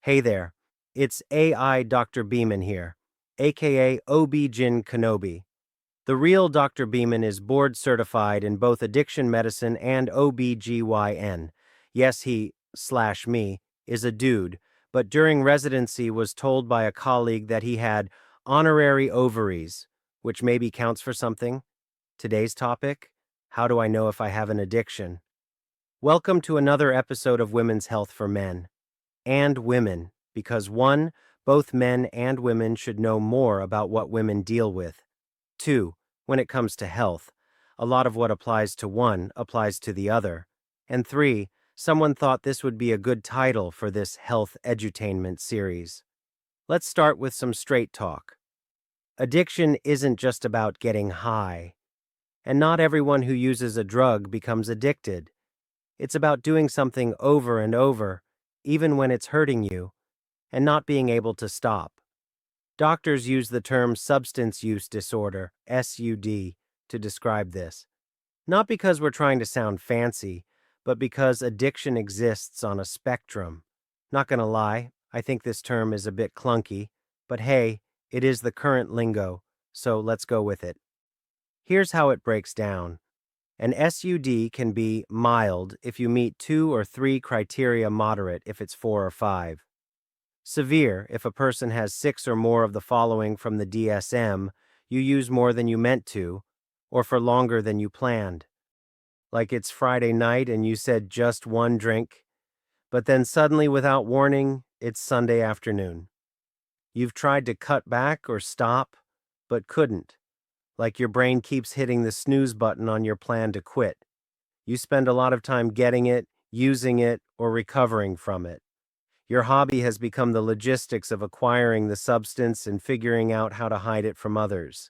Hey there, it's AI Dr. Beeman here, aka OB-GYN Kenobi. The real Dr. Beeman is board certified in both addiction medicine and OB-GYN. Yes, he/me is a dude, but during residency was told by a colleague that he had honorary ovaries, which maybe counts for something. Today's topic: how do I know if I have an addiction? Welcome to another episode of Women's Health for Men and women, because one, both men and women should know more about what women deal with. Two, when it comes to health, a lot of what applies to one applies to the other. And three, someone thought this would be a good title for this health edutainment series. Let's start with some straight talk. Addiction isn't just about getting high, and not everyone who uses a drug becomes addicted. It's about doing something over and over, even when it's hurting you, and not being able to stop. Doctors use the term substance use disorder, SUD, to describe this. Not because we're trying to sound fancy, but because addiction exists on a spectrum. Not gonna lie, I think this term is a bit clunky, but hey, it is the current lingo, so let's go with it. Here's how it breaks down. An SUD can be mild if you meet 2 or 3 criteria, moderate if it's 4 or 5. Severe if a person has 6 or more of the following from the DSM, you use more than you meant to, or for longer than you planned. Like it's Friday night and you said just one drink, but then suddenly without warning, it's Sunday afternoon. You've tried to cut back or stop, but couldn't. Like your brain keeps hitting the snooze button on your plan to quit. You spend a lot of time getting it, using it, or recovering from it. Your hobby has become the logistics of acquiring the substance and figuring out how to hide it from others.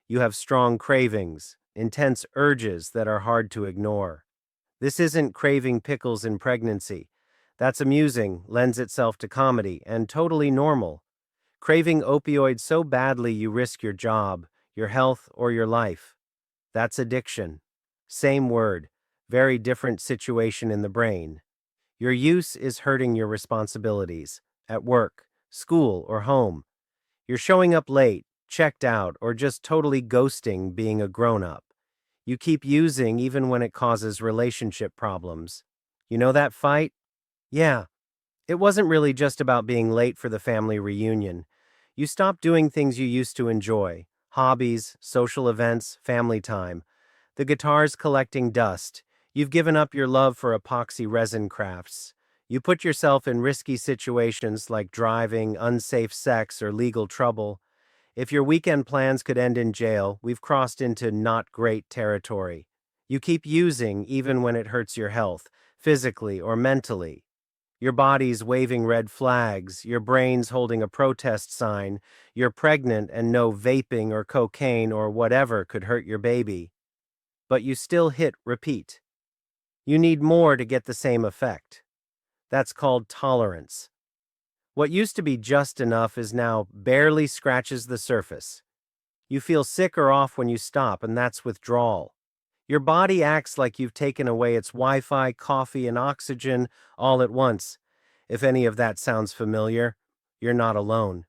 You have strong cravings, intense urges that are hard to ignore. This isn't craving pickles in pregnancy. That's amusing, lends itself to comedy, and totally normal. Craving opioids so badly you risk your job, your health, or your life. That's addiction. Same word, very different situation in the brain. Your use is hurting your responsibilities at work, school, or home. You're showing up late, checked out, or just totally ghosting being a grown-up. You keep using even when it causes relationship problems. You know that fight? Yeah. It wasn't really just about being late for the family reunion. You stopped doing things you used to enjoy: hobbies, social events, family time. The guitar's collecting dust. You've given up your love for epoxy resin crafts. You put yourself in risky situations like driving, unsafe sex, or legal trouble. If your weekend plans could end in jail, we've crossed into not great territory. You keep using even when it hurts your health, physically or mentally. Your body's waving red flags, your brain's holding a protest sign, you're pregnant and no vaping or cocaine or whatever could hurt your baby. But you still hit repeat. You need more to get the same effect. That's called tolerance. What used to be just enough is now barely scratches the surface. You feel sick or off when you stop, and that's withdrawal. Your body acts like you've taken away its Wi-Fi, coffee, and oxygen all at once. If any of that sounds familiar, you're not alone.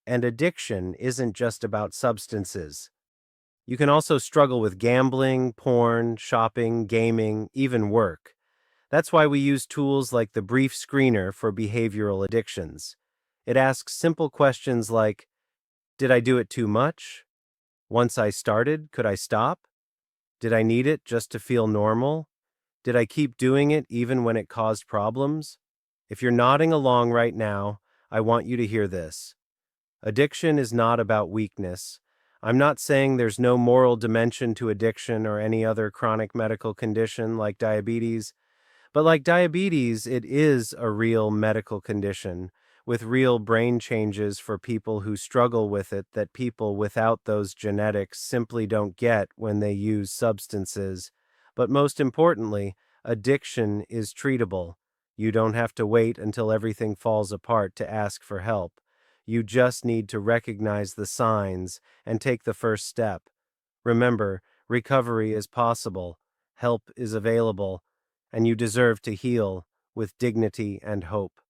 And addiction isn't just about substances. You can also struggle with gambling, porn, shopping, gaming, even work. That's why we use tools like the Brief Screener for behavioral addictions. It asks simple questions like, did I do it too much? Once I started, could I stop? Did I need it just to feel normal? Did I keep doing it even when it caused problems? If you're nodding along right now, I want you to hear this. Addiction is not about weakness. I'm not saying there's no moral dimension to addiction or any other chronic medical condition like diabetes, but like diabetes, it is a real medical condition with real brain changes for people who struggle with it that people without those genetics simply don't get when they use substances. But most importantly, addiction is treatable. You don't have to wait until everything falls apart to ask for help. You just need to recognize the signs and take the first step. Remember, recovery is possible, help is available, and you deserve to heal with dignity and hope.